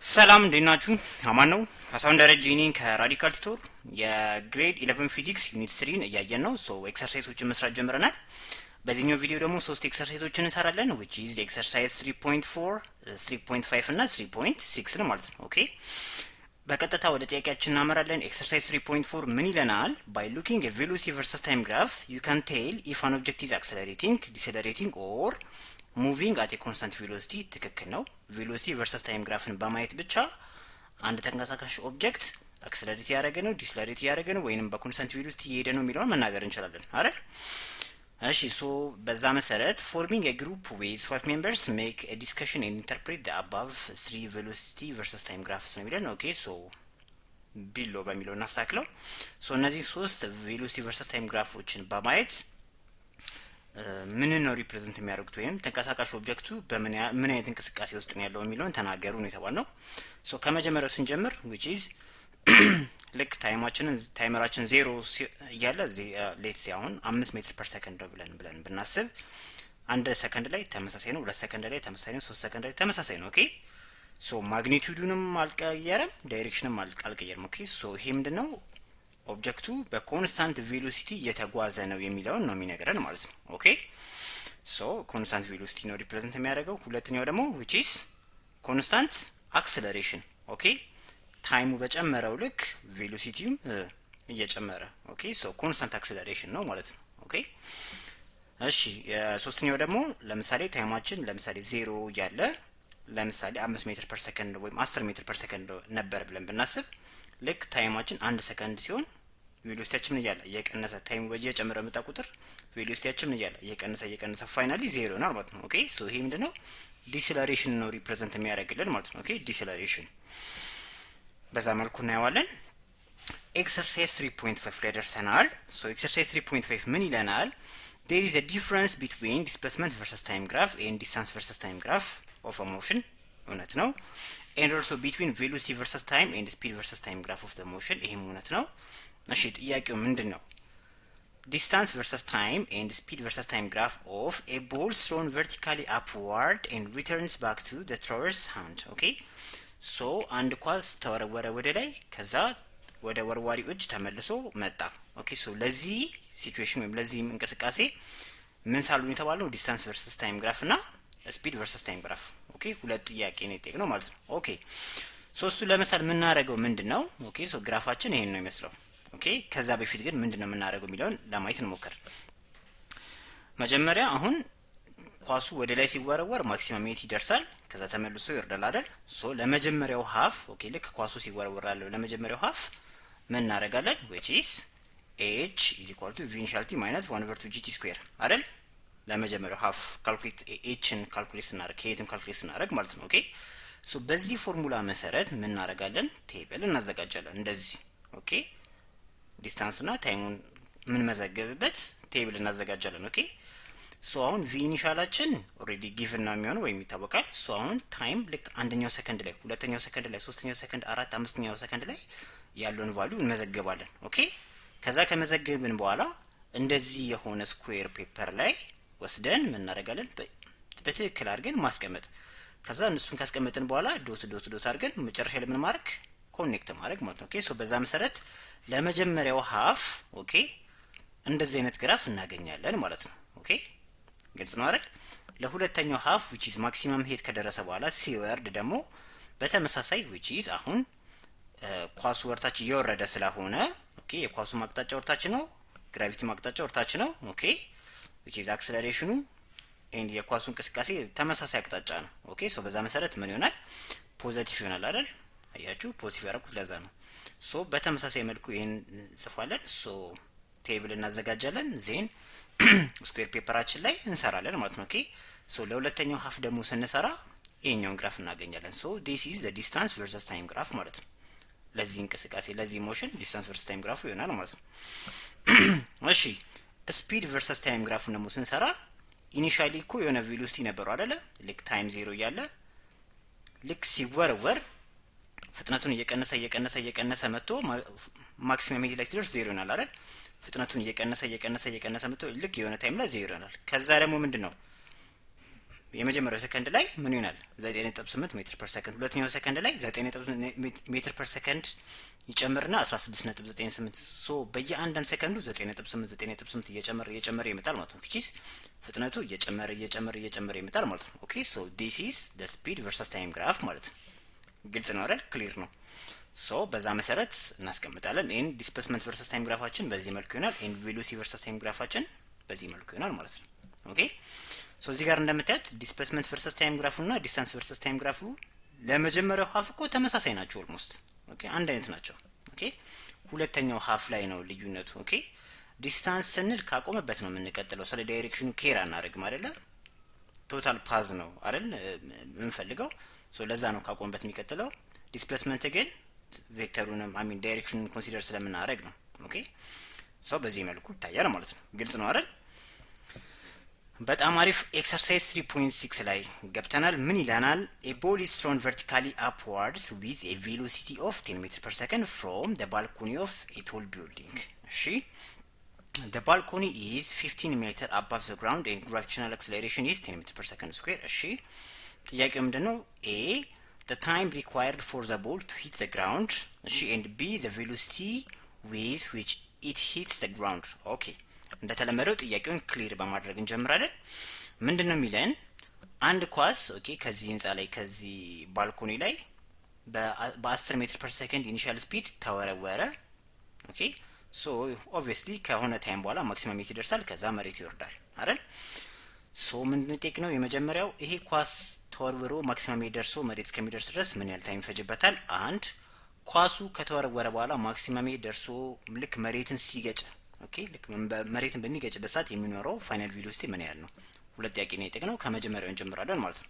ሰላም እንዴት ናችሁ? አማን ነው። ካሳሁን ደረጀ ነኝ ከራዲካል ቱቶር የግሬድ 11 ፊዚክስ ዩኒት 3 እያየን ነው። ኤክሰርሳይሶችን መስራት ጀምረናል። በዚህኛው ቪዲዮ ደግሞ ሶስት ኤክሰርሳይሶችን እንሰራለን which is exercise 3.4 3.5 እና 3.6 ነው ማለት ነው። ኦኬ በቀጥታ ወደ ጥያቄያችን እናመራለን። ኤክሰርሳይዝ 3.4 ምን ይለናል? by looking at velocity versus time graph you can tell if an object is accelerating, decelerating or ሙቪንግ አት ኮንስታንት ቬሎሲቲ። ትክክል ነው። ቬሎሲቲ ቨርሰስ ታይም ግራፍን በማየት ብቻ አንድ ተንቀሳቃሽ ኦብጀክት አክሰለሬት ያደረገ ነው፣ ዲስለሬት ያደረገ ነው ወይንም በኮንስታንት ቬሎሲቲ እየሄደ ነው የሚለውን መናገር እንችላለን አይደል? እሺ በዛ መሰረት ፎርሚንግ ኤ ግሩፕ ዊዝ 5 ሜምበርስ ሜክ ኤ ዲስከሽን ኤንድ ኢንተርፕሬት ዘ አባቭ 3 ቬሎሲቲ ቨርሰስ ታይም ግራፍስ ነው የሚለን። ኦኬ ቢሎ በሚለው እናስተካክለው። እነዚህ ሶስት ቬሎሲቲ ቨርሰስ ታይም ግራፎችን በማየት ምን ነው ሪፕሬዘንት የሚያደርጉት ወይም ተንቀሳቃሽ ኦብጀክቱ በምን አይነት እንቅስቃሴ ውስጥ ነው ያለው የሚለውን ተናገሩ ነው የተባልነው። ከመጀመሪያው ስንጀምር which is ልክ ታይመራችን 0 እያለ ሌትስ አሁን 5 ሜትር ፐር ሰከንድ ብለን ብናስብ አንድ ሰከንድ ላይ ተመሳሳይ ነው፣ 2 ሰከንድ ላይ ተመሳሳይ ነው፣ 3 ሰከንድ ላይ ተመሳሳይ ነው። ኦኬ ማግኒቲዩዱንም አልቀየረም፣ ዳይሬክሽንም አልቀየረም። ኦኬ ይሄ ምንድነው? ኦብጀክቱ በኮንስታንት ቬሎሲቲ እየተጓዘ ነው የሚለውን ነው የሚነግረን ማለት ነው። ኦኬ ኮንስታንት ቬሎሲቲ ነው ሪፕሬዘንት የሚያደርገው። ሁለተኛው ደግሞ which is ኮንስታንት አክሰለሬሽን። ኦኬ ታይሙ በጨመረው ልክ ቬሎሲቲውም እየጨመረ ኦኬ ኮንስታንት አክሰለሬሽን ነው ማለት ነው። ኦኬ እሺ ሶስተኛው ደግሞ ለምሳሌ ታይማችን ለምሳሌ 0 ያለ ለምሳሌ 5 ሜትር ፐር ሰከንድ ወይም 10 ሜትር ፐር ሰከንድ ነበር ብለን ብናስብ ልክ ታይማችን 1 ሰከንድ ሲሆን ቬሎሲቲያችን እያለ እየቀነሰ ታይሙ በየጨመረ መጣ ቁጥር ቬሎሲቲያችን እያለ እየቀነሰ ፋይናሊ 0 ነው ማለት ነው። ኦኬ ይሄ ምንድነው? ዲስለሬሽን ነው ሪፕሬዘንት የሚያደርግልን ማለት ነው። ኦኬ ዲስለሬሽን በዛ መልኩ እናየዋለን። ኤክሰርሳይዝ 3.5 ላይ ደርሰናል። ኤክሰርሳይዝ 3.5 ምን ይለናል? there is a difference between displacement versus time graph and distance versus time graph of a motion። እውነት ነው። and also between velocity versus time and speed versus time graph of the motion። ይሄም እውነት ነው። እሺ ጥያቄው ምንድነው? distance versus time and speed versus time graph of a ball thrown vertically upward and returns back to the thrower's hand። ኦኬ አንድ ኳስ ተወረወረ ወደ ላይ ከዛ ወደ ወርዋሪው እጅ ተመልሶ መጣ። ኦኬ ለዚህ ሲቹዌሽን ወይም ለዚህ እንቅስቃሴ ምን ሳሉን የተባለው ዲስታንስ ቨርሰስ ታይም ግራፍ እና ስፒድ ቨርሰስ ታይም ግራፍ። ኦኬ ሁለት ጥያቄ ነው የጠየቅነው ማለት ነው። ኦኬ እሱ ለምሳሌ የምናደርገው ምንድነው? ኦኬ ግራፋችን ይሄን ነው የሚመስለው። ኦኬ ከዛ በፊት ግን ምንድነው የምናደርገው የሚለውን ለማየት እንሞክር። መጀመሪያ አሁን ኳሱ ወደ ላይ ሲወረወር ማክሲመም ሜት ይደርሳል፣ ከዛ ተመልሶ ይወርዳል አይደል? ለመጀመሪያው ሃፍ ኦኬ ልክ ኳሱ ሲወረወር ያለው ለመጀመሪያው ሃፍ ምን እናደርጋለን? which is h is equal to v initial t minus 1/2 gt square አይደል? ለመጀመሪያው ሃፍ ካልኩሌት ኤችን ካልኩሌት ስናደርግ ከየትም ካልኩሌት ስናደርግ ማለት ነው። ኦኬ በዚህ ፎርሙላ መሰረት ምን እናደርጋለን? ቴብል እናዘጋጃለን እንደዚህ። ኦኬ ዲስታንስ እና ታይሙን ምን መዘገብበት ቴብል እናዘጋጃለን። ኦኬ አሁን ቪ ኢኒሻላችን ኦሬዲ ጊቭን ነው የሚሆነው ወይም ይታወቃል። አሁን ታይም ልክ አንደኛው ሰከንድ ላይ፣ ሁለተኛው ሰከንድ ላይ፣ ሶስተኛው ሰከንድ፣ አራት አምስተኛው ሰከንድ ላይ ያለውን ቫልዩ እንመዘግባለን። ኦኬ ከዛ ከመዘገብን በኋላ እንደዚህ የሆነ ስኩዌር ፔፐር ላይ ወስደን ምን እናደርጋለን? በትክክል አድርገን ማስቀመጥ። ከዛ እነሱን ካስቀመጥን በኋላ ዶት ዶት ዶት አድርገን መጨረሻ ላይ ምን ማድረግ? ኮኔክት ማድረግ ማለት ነው። ኦኬ በዛ መሰረት ለመጀመሪያው ሃፍ ኦኬ እንደዚህ አይነት ግራፍ እናገኛለን ማለት ነው። ኦኬ ግልጽ ነው አይደል? ለሁለተኛው ሃፍ which is maximum ሄት ከደረሰ በኋላ ሲወርድ ደግሞ በተመሳሳይ which is አሁን ኳሱ ወርታች እየወረደ ስለሆነ ኦኬ የኳሱ ማቅጣጫ ወርታች ነው፣ ግራቪቲ ማቅጣጫ ወርታች ነው። ኦኬ which is አክሰለሬሽኑ and የኳሱ እንቅስቃሴ ተመሳሳይ አቅጣጫ ነው። ኦኬ በዛ መሰረት ምን ይሆናል? ፖዚቲቭ ይሆናል አይደል? አያችሁ ፖዚቲቭ ያደረኩት ለዛ ነው። በተመሳሳይ መልኩ ይሄን እንጽፋለን። ቴብል እናዘጋጃለን ዜን ስኩዌር ፔፐራችን ላይ እንሰራለን ማለት ነው። ኦኬ ለሁለተኛው ሃፍ ደግሞ ስንሰራ ይሄኛውን ግራፍ እናገኛለን። this is the distance versus time graph ማለት ነው። ለዚህ እንቅስቃሴ ለዚህ ሞሽን ዲስታንስ ቨርሰስ ታይም ግራፉ ይሆናል ማለት ነው። እሺ ስፒድ ቨርሰስ ታይም ግራፉ ደግሞ ስንሰራ ኢኒሻሊ እኮ የሆነ ቬሎሲቲ ነበረው አይደለ? ልክ ታይም 0 እያለ ልክ ሲወረወር ፍጥነቱን እየቀነሰ መጥቶ ማክሲመም ሄት ላይ ሲደርስ 0 ይሆናል አይደል? ፍጥነቱን እየቀነሰ መጥቶ ልክ የሆነ ታይም ላይ 0 ይሆናል። ከዛ ደግሞ ምንድነው የመጀመሪያው ሰከንድ ላይ ምን ይሆናል 9.8 ሜትር ፐር ሰከንድ፣ ሁለተኛው ሰከንድ ላይ 9.8 ሜትር ፐር ሰከንድ ይጨምርና 16.98 ሶ በየአንዳንድ ሰከንዱ 9.8 እየጨመረ ይመጣል ማለት ነው። ኪስ ፍጥነቱ እየጨመረ ይመጣል ማለት ነው። ኦኬ ሶ ዲስ ኢዝ ዘ ስፒድ ቨርሰስ ታይም ግራፍ ማለት ነው። ግልጽ ነው አይደል? ክሊር ነው። ሶ በዛ መሰረት እናስቀምጣለን። ኤን ዲስፕሌስመንት ቨርሰስ ታይም ግራፋችን በዚህ መልኩ ይሆናል። ኤን ቬሎሲቲ ቨርሰስ ታይም ግራፋችን በዚህ መልኩ ይሆናል ማለት ነው። ኦኬ ሶ እዚህ ጋር እንደምታዩት ዲስፕሌስመንት ቨርሰስ ታይም ግራፉ እና ዲስታንስ ቨርሰስ ታይም ግራፉ ለመጀመሪያው ሀፍ እኮ ተመሳሳይ ናቸው። ኦልሞስት ኦኬ አንድ አይነት ናቸው። ኦኬ ሁለተኛው ሀፍ ላይ ነው ልዩነቱ። ኦኬ ዲስታንስ ስንል ካቆመበት ነው የምንቀጥለው። ስለ ዳይሬክሽኑ ኬር አናደርግም አይደለ? ቶታል ፓዝ ነው አይደል የምንፈልገው። ሶ ለዛ ነው ካቆመበት የሚቀጥለው። ዲስፕሌስመንት ግን ቬክተሩንም ዳይሬክሽኑን ኮንሲደር ስለምናደርግ ነው። ኦኬ ሶ በዚህ መልኩ ይታያል ማለት ነው። ግልጽ ነው አይደል? በጣም አሪፍ። ኤክሰርሳይዝ 3.6 ላይ ገብተናል። ምን ይላናል? ኤ ቦል ኢዝ thrown vertically upwards with a velocity of 10 meter per second from the balcony of a tall building. እሺ the balcony is 15 meter above the ground and gravitational acceleration is 10 meter per second square. እሺ ጥያቄው ምንድነው? A the time required for the ball to hit the ground, እሺ and B the velocity with which it hits the ground. ኦኬ እንደተለመደው ጥያቄውን ክሊር በማድረግ እንጀምራለን። ምንድነው የሚለን? አንድ ኳስ ኦኬ ከዚህ ህንጻ ላይ ከዚህ ባልኮኒ ላይ በ10 ሜትር ፐር ሰከንድ ኢኒሺያል ስፒድ ተወረወረ። ኦኬ ሶ ኦብቪየስሊ ከሆነ ታይም በኋላ ማክሲመም ሜት ይደርሳል፣ ከዛ መሬት ይወርዳል አይደል? ሶ ምንድነው ቴክ ነው የመጀመሪያው ይሄ ኳስ ተወርውሮ ማክሲመም ሜት ደርሶ መሬት እስከሚደርስ ድረስ ምን ያህል ታይም ይፈጅበታል? አንድ ኳሱ ከተወረወረ በኋላ ማክሲመም ሜት ደርሶ ልክ መሬትን ሲገጭ ኦኬ ልክ መሬትን በሚገጭበት ሰዓት የሚኖረው ፋይናል ቬሎሲቲ ምን ያህል ነው? ሁለት ጥያቄ ነው የጠየቅነው። ከመጀመሪያው እንጀምራለን ማለት ነው።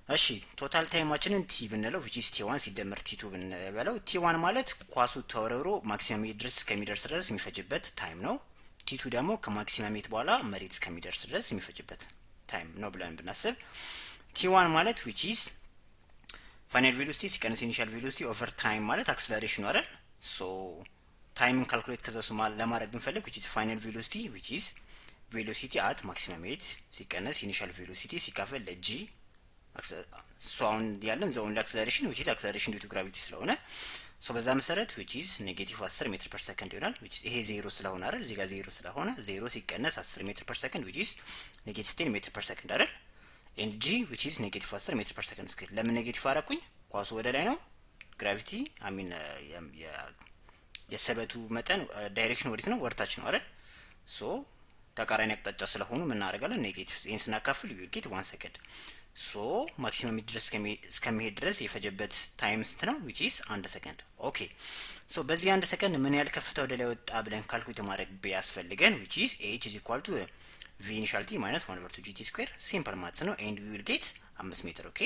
እሺ ቶታል ታይማችንን ቲ ብንለው which is t1 ሲደመር t2 ብንበለው t1 ማለት ኳሱ ተወርውሮ ማክሲመም ሜት ድረስ እስከሚደርስ ድረስ የሚፈጅበት ታይም ነው። t2 ደግሞ ከማክሲመም ሜት በኋላ መሬት እስከሚደርስ ድረስ የሚፈጅበት ታይም ነው ብለን ብናስብ t1 ማለት which is ፋይናል ቬሎሲቲ ሲቀንስ ኢኒሺያል ቬሎሲቲ ኦቨር ታይም ማለት አክሰለሬሽን ነው አይደል? ሶ ታይምን ካልኩሌት ከዛው ለማድረግ ብንፈልግ which is final velocity which is velocity at maximum rate ሲቀነስ initial velocity ሲካፈል ለg ሶ አሁን ያለን ዘ ኦንሊ አክሰለሬሽን which is acceleration due to gravity ስለሆነ ሶ በዛ መሰረት which is ኔጌቲቭ 10 ሜትር ፐር ሰከንድ ይሆናል። which is ይሄ 0 ስለሆነ አይደል? እዚህ ጋር 0 ስለሆነ 0 ሲቀነስ 10 ሜትር ፐር ሰከንድ which is ኔጌቲቭ 10 ሜትር ፐር ሰከንድ አይደል? and g which is ኔጌቲቭ 10 ሜትር ፐር ሰከንድ ስኩዌር። ለምን ኔጌቲቭ አደረኩኝ? ኳሱ ወደ ላይ ነው። ግራቪቲ የሰበቱ መጠን ዳይሬክሽን ወዴት ነው? ወርታች ነው አይደል? ሶ ተቃራኒ አቅጣጫ ስለሆኑ ምን እናደርጋለን? ኔጌቲቭ ይሄን ስናካፍል you get 1 second ሶ ማክሲመም ድረስ እስከሚሄድ ድረስ የፈጀበት ታይም ስንት ነው? which is 1 second። ኦኬ ሶ በዚህ 1 ሰከንድ ምን ያህል ከፍታ ወደ ላይ ወጣ ብለን ካልኩሌት ማድረግ ቢያስፈልገን which is h is equal to v initial t minus 1/2gt square ሲምፕል ማትስ ነው and we will get 5 ሜትር። ኦኬ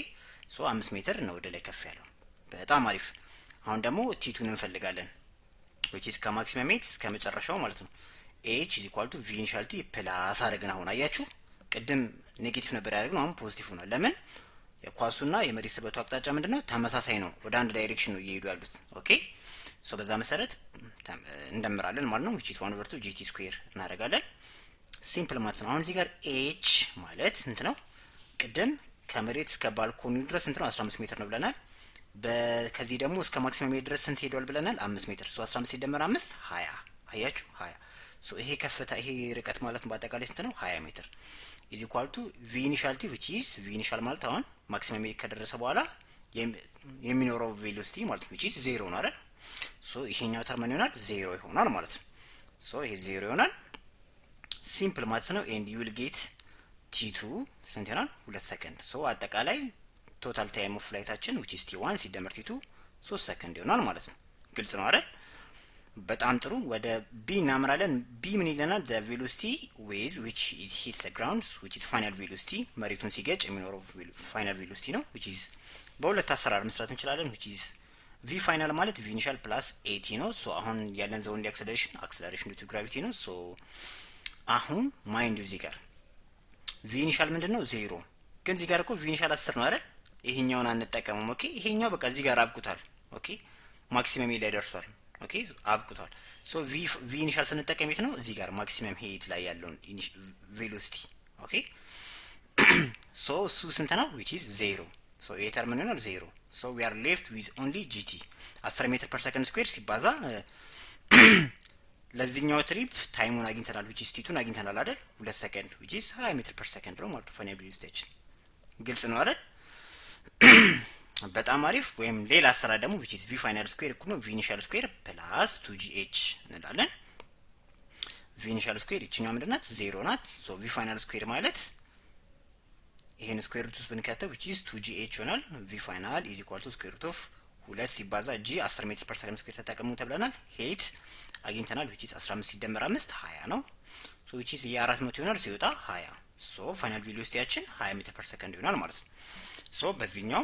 ሶ 5 ሜትር ነው ወደ ላይ ከፍ ያለው። በጣም አሪፍ። አሁን ደግሞ t2 እንፈልጋለን which is ከማክሲመም ሜት እስከ መጨረሻው ማለት ነው። h is equal to v initial t ፕላስ አደረግን። አሁን አያችሁ ቅድም ኔጌቲቭ ነበር ያደረግነው፣ አሁን ፖዚቲቭ ሆኗል። ለምን? የኳሱና የመሬት ስበቱ አቅጣጫ ምንድነው? ተመሳሳይ ነው። ወደ አንድ ዳይሬክሽን ነው እየሄዱ ያሉት። ኦኬ ሶ በዛ መሰረት እንደምራለን ማለት ነው which is 1/2gt square እናደርጋለን። ሲምፕል ማለት ነው። አሁን እዚህ ጋር h ማለት ስንት ነው? ቅድም ከመሬት እስከ ባልኮኒ ድረስ ስንት ነው? 15 ሜትር ነው ብለናል። ከዚህ ደግሞ እስከ ማክሲመም ሜት ድረስ ስንት ሄዷል ብለናል? 5 ሜትር። ሶ 15 ሲደመር 5 20። አያችሁ 20። ሶ ይሄ ከፍታ ይሄ ርቀት ማለት በአጠቃላይ ስንት ነው? 20 ሜትር is equal to v initial t which is v initial ማለት አሁን ማክሲመም ሜት ከደረሰ በኋላ የሚኖረው ቬሎሲቲ ማለት which is 0 ነው አይደል? ሶ ይሄኛው ተርም ይሆናል 0 ይሆናል ማለት ነው። ሶ ይሄ 0 ይሆናል። ሲምፕል ማለት ነው and you will get t2 ስንት ይሆናል? 2 ሰከንድ። ሶ አጠቃላይ ቶታል ታይም ኦፍ ፍላይታችን which is t1 ሲደመር t2 3 ሰከንድ ይሆናል ማለት ነው። ግልጽ ነው አይደል? በጣም ጥሩ። ወደ ቢ እናምራለን። ቢ ምን ይለናል? the velocity with which it hits the ground which is final velocity መሬቱን ሲገጭ የሚኖረው ፋይናል ቬሎሲቲ ነው which is በሁለት አሰራር መስራት እንችላለን which is v ፋይናል ማለት v initial plus at ነው። ሶ አሁን ያለን ዘ ኦንሊ acceleration due to gravity ነው። ሶ አሁን ማይንድ እዚህ ጋር v initial ምንድነው? 0 ግን እዚህ ጋር እኮ v initial 10 ነው አይደል? ይሄኛውን አንጠቀምም። ኦኬ ይሄኛው በቃ እዚህ ጋር አብቁታል። ኦኬ ማክሲመም ላይ ደርሷል። ኦኬ አብቁታል። ሶ ቪ ኢኒሻል ስንጠቀም የት ነው? እዚህ ጋር ማክሲመም ሄት ላይ ያለውን ቬሎሲቲ ኦኬ ሶ እሱ ስንት ነው which is 0 ሶ ይሄ ተርም ነው 0 ሶ we are left with only gt 10 ሜትር ፐር ሰከንድ ስኩዌር ሲባዛ ለዚህኛው ትሪፕ ታይሙን አግኝተናል which is t2 አግኝተናል አይደል 2 ሰከንድ which is 20 ሜትር ፐር ሰከንድ ነው ማለት ፋይናል ቬሎሲቲያችን ግልጽ ነው አይደል በጣም አሪፍ ወይም ሌላ አሰራ ደግሞ which is v final square እኩል ነው v initial square plus 2gh እንላለን v initial square እቺኛው ምንድናት 0 ናት ሶ v final square ማለት ይሄን ስኩዌር ሩት ውስጥ ብንከተው which is 2gh ይሆናል v final is equal to square root of 2 ሲባዛ g 10 ሜትር ፐር ሰከንድ ስኩዌር ተጠቀሙ ተብለናል ሄት አግኝተናል which is 15 ሲደመር 5 20 ነው ሶ which is የ400 ይሆናል ሲወጣ 20 ሶ ፋይናል ቬሎሲቲያችን 20 ሜትር ፐር ሰከንድ ይሆናል ማለት ነው ሶ በዚህኛው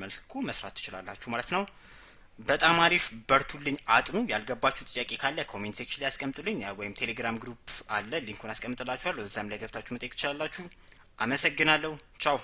መልኩ መስራት ትችላላችሁ ማለት ነው በጣም አሪፍ በርቱልኝ አጥኑ ያልገባችሁ ጥያቄ ካለ ኮሜንት ሴክሽን ላይ አስቀምጡልኝ ወይም ቴሌግራም ግሩፕ አለ ሊንኩን አስቀምጥላችኋለሁ እዛም ላይ ገብታችሁ መጠየቅ ትችላላችሁ አመሰግናለሁ ቻው